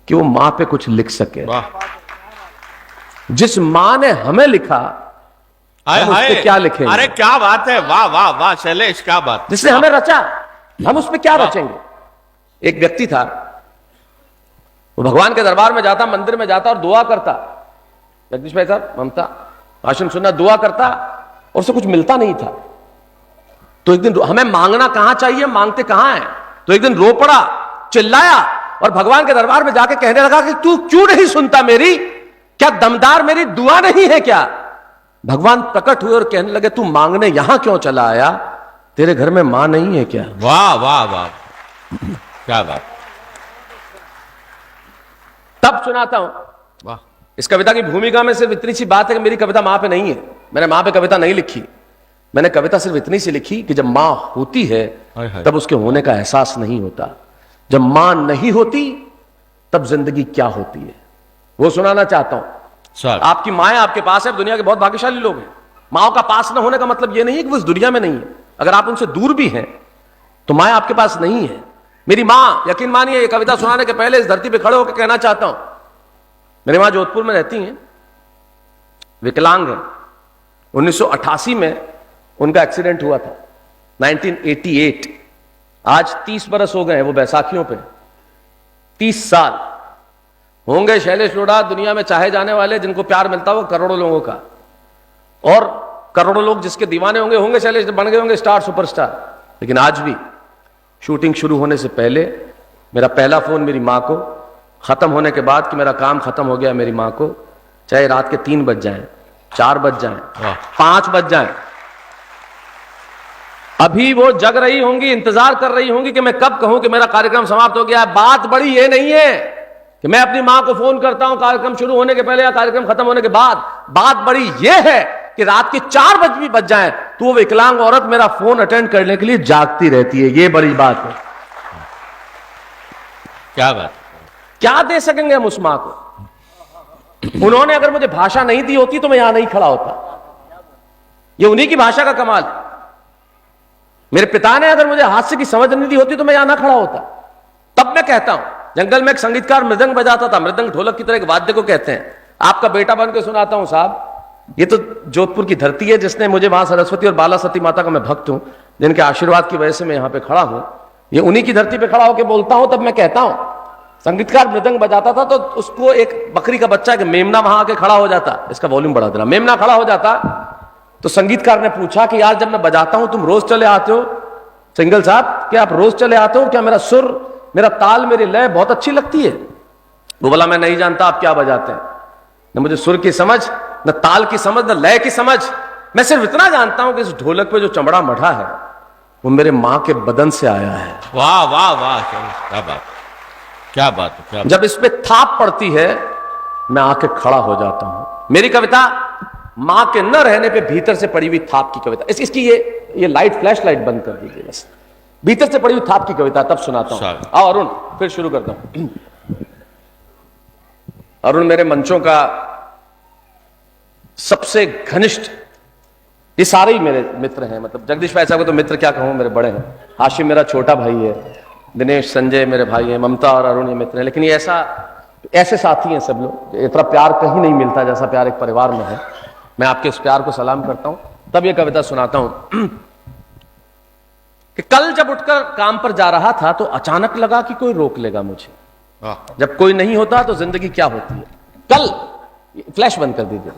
कि वो मां पे कुछ लिख सके। जिस मां ने हमें लिखा, हम उस पे क्या लिखेंगे? अरे क्या बात है, वाह वाह वाह शैलेश, क्या बात। जिसने हमें रचा, हम उस पे क्या रचेंगे? एक व्यक्ति था, वो भगवान के दरबार में जाता, मंदिर में जाता और दुआ करता। जगदीश भाई साहब, ममता, भाषण सुनना, दुआ करता और उसे कुछ मिलता नहीं था। तो एक दिन, हमें मांगना कहां चाहिए, मांगते कहां है? तो एक दिन रो पड़ा, चिल्लाया और भगवान के दरबार में जाके कहने लगा कि तू क्यों नहीं सुनता मेरी? क्या दमदार मेरी दुआ नहीं है क्या? भगवान प्रकट हुए और कहने लगे, तू मांगने यहां क्यों चला आया? तेरे घर में मां नहीं है क्या? वाह वाह वाह, क्या बात। तब सुनाता हूं। वाह। इस कविता की भूमिका में सिर्फ इतनी सी बात है कि मेरी कविता मां पे नहीं है। मैंने मां पे कविता नहीं लिखी। मैंने कविता सिर्फ इतनी सी लिखी कि जब मां होती है तब उसके होने का एहसास नहीं होता। जब मां नहीं होती तब जिंदगी क्या होती है, वो सुनाना चाहता हूं। आपकी माएं आपके पास है, दुनिया के बहुत भाग्यशाली लोग हैं। माओ का पास न होने का मतलब यह नहीं है कि वो इस दुनिया में नहीं है। अगर आप उनसे दूर भी हैं तो माएं आपके पास नहीं है। मेरी मां, यकीन मानिए, ये कविता सुनाने के पहले इस धरती पे खड़े होकर कहना चाहता हूं, मेरी मां जोधपुर में रहती हैं, विकलांग है। 1988 में उनका एक्सीडेंट हुआ था, 1988। आज 30 बरस हो गए हैं वो बैसाखियों पे, 30 साल होंगे। शैलेश लोढ़ा दुनिया में चाहे जाने वाले, जिनको प्यार मिलता हो करोड़ों लोगों का, और करोड़ों लोग जिसके दीवाने होंगे होंगे शैलेश, बन गए होंगे स्टार, सुपरस्टार। लेकिन आज भी शूटिंग शुरू होने से पहले मेरा पहला फोन मेरी मां को, खत्म होने के बाद कि मेरा काम खत्म हो गया मेरी मां को, चाहे रात के 3 बज जाएं, 4 बज जाएं, 5 बज जाएं, अभी वो जग रही होंगी, इंतजार कर रही होंगी कि मैं कब कहूं कि मेरा कार्यक्रम समाप्त हो गया है। बात बड़ी ये नहीं है कि मैं अपनी मां को फोन करता हूं कार्यक्रम शुरू होने के पहले या कार्यक्रम खत्म होने के बाद। बात बड़ी ये है कि रात के 4 बज भी बज जाएं तो वो विकलांग औरत मेरा फोन अटेंड करने के लिए जागती रहती है। ये बड़ी बात है। क्या बात। क्या दे सकेंगे हम उस मां को? उन्होंने अगर मुझे भाषा नहीं दी होती तो मैं यहां नहीं खड़ा होता। ये उन्हीं की भाषा का कमाल है। मेरे पिता ने अगर मुझे हास्य की समझ नहीं दी होती तो मैं यहां ना खड़ा होता। तब मैं कहता हूं, जंगल में एक संगीतकार मृदंग बजाता था, मृदंग ढोलक की तरह एक वाद्य को कहते हैं। आपका बेटा बन के सुनाता हूं साहब, ये तो जोधपुर की धरती है जिसने मुझे, मां सरस्वती और बाला सती माता का मैं भक्त हूं, जिनके आशीर्वाद की वजह से मैं यहां पे खड़ा हूं। ये उन्हीं की धरती पे खड़ा होकर बोलता हूं। तब मैं कहता हूं, संगीतकार मृदंग बजाता था तो उसको एक बकरी का बच्चा, एक मेमना वहां आके खड़ा हो जाता, इसका वॉल्यूम बढ़ा देना, मेमना खड़ा हो जाता। तो संगीतकार ने पूछा कि यार जब मैं बजाता हूं तुम रोज चले आते हो सिंगल साहब, क्या आप रोज चले आते हो? क्या मेरा सुर, मेरा ताल, मेरी लय बहुत अच्छी लगती है? वो बोला मैं नहीं जानता आप क्या बजाते हैं, न मुझे सुर की समझ, न ताल की समझ, न लय की समझ। मैं सिर्फ इतना जानता हूं कि इस ढोलक पे जो चमड़ा मढ़ा है वो मेरे मां के बदन से आया है। वाह वाह वाह, क्या बात, क्या बात, क्या बात। जब इस पे थाप पड़ती है मैं आके खड़ा हो जाता हूं। मेरी कविता मां के न रहने पे भीतर से पड़ी हुई थाप की कविता। इसकी ये लाइट, फ्लैश लाइट बंद कर दीजिए बस। भीतर से पड़ी हुई थाप की कविता तब सुनाता हूं। आओ अरुण, फिर शुरू करता हूं। अरुण मेरे मंचों का सबसे घनिष्ठ, ये सारे ही मेरे मित्र हैं। मतलब जगदीश भाई साहब को तो मित्र क्या कहूं, मेरे बड़े हैं। हाशिम मेरा छोटा भाई है, दिनेश, संजय मेरे भाई हैं, ममता और अरुण ये मित्र हैं। लेकिन ये ऐसे साथी हैं सब लोग, इतना प्यार कहीं नहीं मिलता जैसा प्यार एक परिवार में है। मैं आपके उस प्यार को सलाम करता हूं। तब ये कविता सुनाता हूं कि कल जब उठकर काम पर जा रहा था तो अचानक लगा कि कोई रोक लेगा मुझे। जब कोई नहीं होता तो जिंदगी क्या होती है। कल, फ्लैश बंद कर दीजिए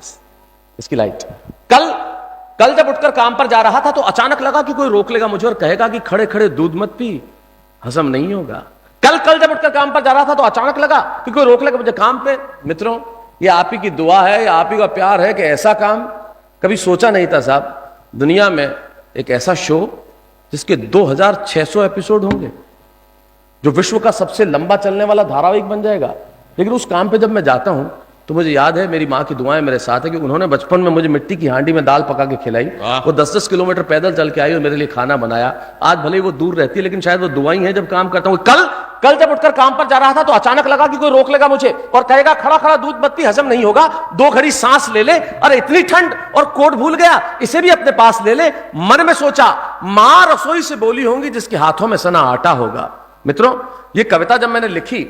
इसकी लाइट। कल जब उठकर काम पर जा रहा था तो अचानक लगा कि कोई रोक लेगा मुझे और कहेगा कि खड़े खड़े दूध मत पी, हजम नहीं होगा। कल जब उठकर काम पर जा रहा था तो अचानक लगा कि कोई रोक लेगा मुझे काम पे। मित्रों, ये आप ही की दुआ है या आप ही का प्यार है कि ऐसा काम कभी सोचा नहीं था साहब। दुनिया में एक ऐसा शो जिसके 2600 एपिसोड होंगे, जो विश्व का सबसे लंबा चलने वाला धारावाहिक बन जाएगा। लेकिन उस काम पे जब मैं जाता हूं तो मुझे याद है, मेरी मां की दुआएं मेरे साथ है कि उन्होंने बचपन में मुझे मिट्टी की हांडी में दाल पका के खिलाई। वो 10-10 किलोमीटर पैदल चल के आई और मेरे लिए खाना बनाया। आज भले ही वो दूर रहती है लेकिन शायद वो दुआई है जब काम करता हूं। कल जब उठकर काम पर जा रहा था तो अचानक लगा कि कोई रोक लेगा मुझे और कहेगा खड़ा खड़ा दूध मत पी, हजम नहीं होगा, 2 घड़ी सांस ले ले। अरे इतनी ठंड, और कोट भूल गया, इसे भी अपने पास ले ले। मन में सोचा मां रसोई से बोली होंगी जिसके हाथों में सना आटा होगा। मित्रों, ये कविता जब मैंने लिखी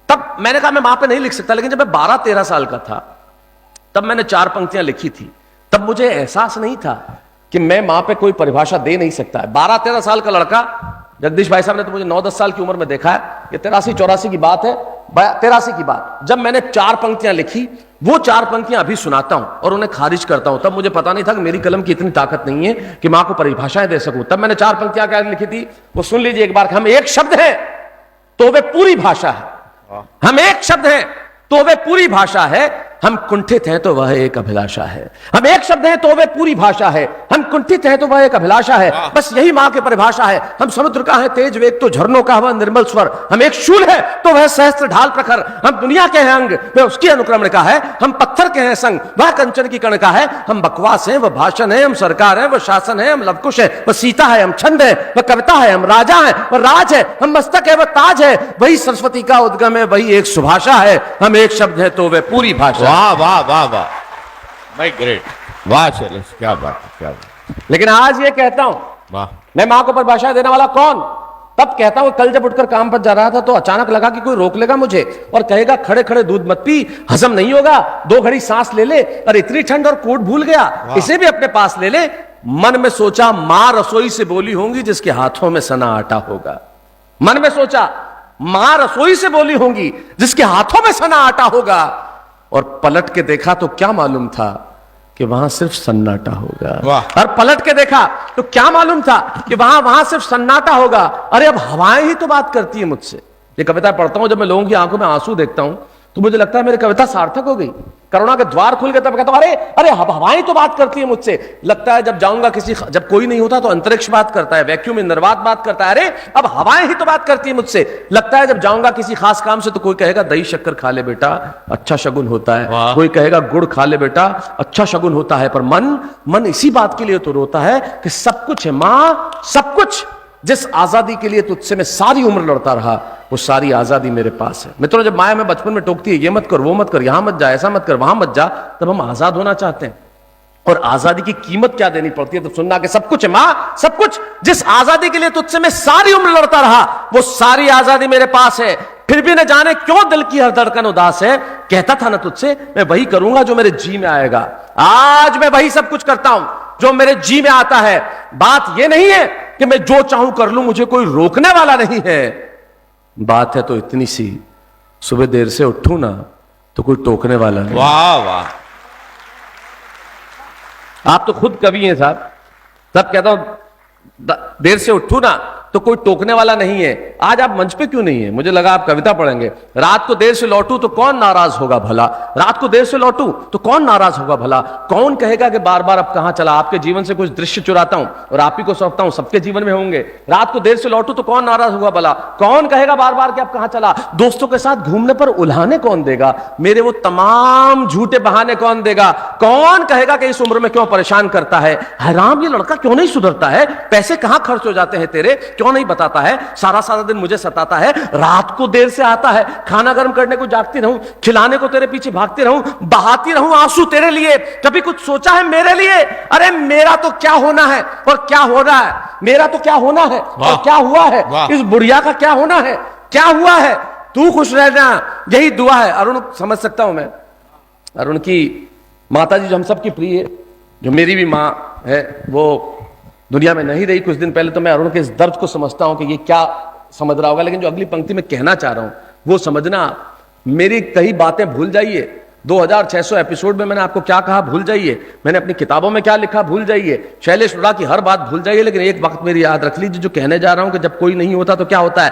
तब मैंने कहा मैं मां पे नहीं लिख सकता, लेकिन जब मैं 12-13 साल का था तब मैंने 4 पंक्तियां लिखी थी। तब मुझे एहसास नहीं था कि मैं मां पे कोई परिभाषा दे नहीं सकता है। 12-13 साल का लड़का, जगदीश भाई साहब ने तो मुझे 9-10 साल की उम्र में देखा है, ये 83-84 की बात है, 83 की बात। जब मैंने 4 पंक्तियां लिखी, वो 4 पंक्तियां अभी सुनाता हूं और उन्हें खारिज करता हूं। तब मुझे पता नहीं था कि मेरी कलम की इतनी ताकत नहीं है कि मां को परिभाषाएं दे सकूं। तब मैंने 4 पंक्तियां क्या लिखी थी, वो सुन लीजिए एक बार। हम एक शब्द है तो वे पूरी भाषा है, हम एक शब्द है तो वे पूरी भाषा है, हम कुंठित हैं तो वह एक अभिलाषा है। हम एक शब्द हैं तो वह पूरी भाषा है, हम कुंठित हैं तो वह एक अभिलाषा है। बस यही मां की परिभाषा है। हम समुद्र का है तेज वेग तो झरनों का वह निर्मल स्वर, हम एक शूल है तो वह सहस्त्र ढाल प्रखर, हम दुनिया के हैं अंग वह उसकी अनुक्रमण का है, हम पत्थर के हैं संग वह कंचन की कण का है, हम बकवास हैं वह भाषण है, हम सरकार है वह शासन है, हम लवकुश है वह सीता है, हम छंद है वह कविता है, हम राजा है वह राज है, हम मस्तक है वह ताज है, वही सरस्वती का उद्गम है, वही एक सुभाषा है। हम एक शब्द है तो वह पूरी भाषा। वाह वाह वाह वाह, भाई ग्रेट, वाह शैलेश, क्या बात है, क्या बात। लेकिन आज ये कहता हूं, वाह, मैं मां को परिभाषा देने वाला कौन? तब कहता हूं कल जब उठकर काम पर जा रहा था तो अचानक लगा कि कोई रोक लेगा मुझे और कहेगा खड़े खड़े दूध मत पी, हजम नहीं होगा, 2 घड़ी सांस ले ले, और इतनी ठंड और कोट भूल गया, इसे भी अपने पास ले ले। मन में सोचा मां रसोई से बोली होंगी जिसके हाथों में सना आटा होगा। मन में सोचा मां रसोई से बोली होंगी जिसके हाथों में सना आटा होगा, और पलट के देखा तो क्या मालूम था कि वहां सिर्फ सन्नाटा होगा। और पलट के देखा तो क्या मालूम था कि वहां सिर्फ सन्नाटा होगा। अरे अब हवाएं ही तो बात करती है मुझसे। ये कविता पढ़ता हूं, जब मैं लोगों की आंखों में आंसू देखता हूं तो मुझे लगता है मेरी कविता सार्थक हो गई, करुणा के द्वार खुल गए। तब कहता हूं अरे हवाएं तो बात करती है मुझसे। लगता है जब जाऊंगा जब कोई नहीं होता तो अंतरिक्ष बात करता है, वैक्यूम इंद्रवात बात करता है, अरे अब हवाएं ही तो बात करती है मुझसे। लगता है जब जाऊंगा किसी खास काम से तो कोई कहेगा दही शक्कर खा ले बेटा, अच्छा शगुन होता है, कोई कहेगा गुड़ खा ले बेटा, अच्छा शगुन होता है। पर मन इसी बात के लिए तो रोता है कि सब कुछ है मां, सब कुछ। जिस आजादी के लिए तुझसे मैं सारी उम्र लड़ता रहा, वो सारी आजादी मेरे पास है। मित्रों, जब माया में बचपन में टोकती है ये मत कर, वो मत कर, यहां मत जा, ऐसा मत कर, वहां मत जा, तब हम आजाद होना चाहते हैं। और आजादी की कीमत क्या देनी पड़ती है, तब सुनना कि सब कुछ है मां, सब कुछ। जिस आजादी के लिए तुझसे मैं सारी उम्र लड़ता रहा, वो सारी आजादी मेरे पास है। फिर भी न जाने क्यों दिल की हर धड़कन उदास है। कहता था ना तुझसे मैं वही करूंगा जो मेरे जी में आएगा। आज मैं वही सब कुछ करता हूं जो मेरे जी में आता है। बात यह नहीं है कि मैं जो चाहूं कर लूं, मुझे कोई रोकने वाला नहीं है। बात है तो इतनी सी, सुबह देर से उठूं ना तो कोई टोकने वाला नहीं। वाह वाह, आप तो खुद कवि हैं साहब। तब कहता हूं देर से उठूं ना तो कोई टोकने वाला नहीं है। आज आप मंच पे क्यों नहीं है? मुझे लगा आप कविता पढ़ेंगे। रात को देर से लौटूं तो कौन नाराज होगा भला, रात को देर से लौटूं तो कौन नाराज होगा भला। कौन कहेगा कि बार बार अब कहां चला। आपके जीवन से कुछ दृश्य चुराता हूं और आप ही को सौंपता हूं, सबके जीवन में होंगे। रात को देर से लौटूं तो कौन नाराज होगा भला। कौन कहेगा बार बार कि अब कहां चला। दोस्तों के साथ घूमने पर उल्हाने कौन देगा, मेरे वो तमाम झूठे बहाने कौन देगा। कौन कहेगा कि इस उम्र में क्यों परेशान करता है। हैरान ये लड़का क्यों नहीं सुधरता है, पैसे कहां खर्च हो जाते हैं तेरे, क्यों नहीं बताता है। सारा सारा दिन मुझे सताता है, रात को देर से आता है, खाना गर्म करने को जागती रहूं, खिलाने को तेरे पीछे भागती रहूं, बहाती रहूं आंसू तेरे लिए। कभी कुछ सोचा है मेरे लिए। अरे मेरा तो क्या होना है और क्या हो रहा है, मेरा तो क्या होना है और क्या हुआ है, इस बुढ़िया का क्या होना है, क्या हुआ है। तू खुश रहना, यही दुआ है। अरुण समझ सकता हूं मैं, अरुण की माता जी जो हम सबकी प्रिय है, जो मेरी भी मां है, वो दुनिया में नहीं रही कुछ दिन पहले। तो मैं अरुण के इस दर्द को समझता हूं कि ये क्या समझ रहा होगा। लेकिन जो अगली पंक्ति में कहना चाह रहा हूं वो समझना। मेरी कई बातें भूल जाइए, 2600 एपिसोड में मैंने आपको क्या कहा भूल जाइए, मैंने अपनी किताबों में क्या लिखा भूल जाइए, शैलेश रुड़ा की हर बात भूल जाइए। लेकिन एक वक्त मेरी याद रख लीजिए, जो कहने जा रहा हूं कि जब कोई नहीं होता तो क्या होता है।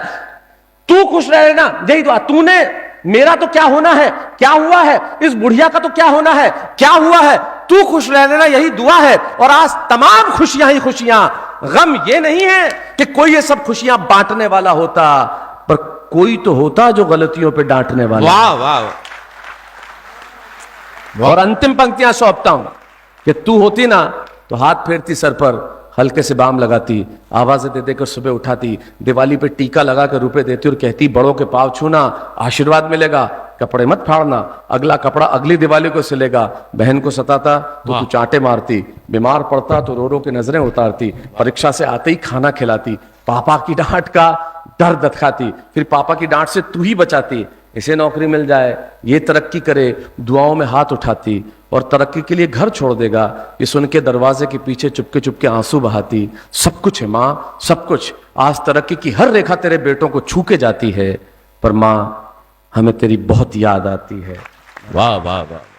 तू खुश रहना, यही दुआ। तूने मेरा तो क्या होना है, क्या हुआ है, इस बुढ़िया का तो क्या होना है, क्या हुआ है, तू खुश रह लेना, यही दुआ है। और आज तमाम खुशियां ही खुशियां। गम ये नहीं है कि कोई ये सब खुशियां बांटने वाला होता, पर कोई तो होता जो गलतियों पे डांटने वाला। वाह वाह। और अंतिम पंक्तियां सौंपता हूं कि तू होती ना तो हाथ फेरती सर पर, हल्के से बाम लगाती, आवाजें दे देकर सुबह उठाती, दिवाली पे टीका लगा कर रुपए देती और कहती बड़ों के पांव छूना, आशीर्वाद मिलेगा, कपड़े मत फाड़ना, अगला कपड़ा अगली दिवाली को सिलेगा। बहन को सताता तो तू चांटे मारती, बीमार पड़ता तो रो रो के नजरें उतारती, परीक्षा से आते ही खाना खिलाती, पापा की डांट का डर दखाती, फिर पापा की डांट से तू ही बचाती, इसे नौकरी मिल जाए, ये तरक्की करे, दुआओं में हाथ उठाती और तरक्की के लिए घर छोड़ देगा, ये सुन के दरवाजे के पीछे चुपके चुपके आंसू बहाती। सब कुछ है माँ, सब कुछ, आज तरक्की की हर रेखा तेरे बेटों को छू के जाती है, पर माँ हमें तेरी बहुत याद आती है। वाह वाह वाह।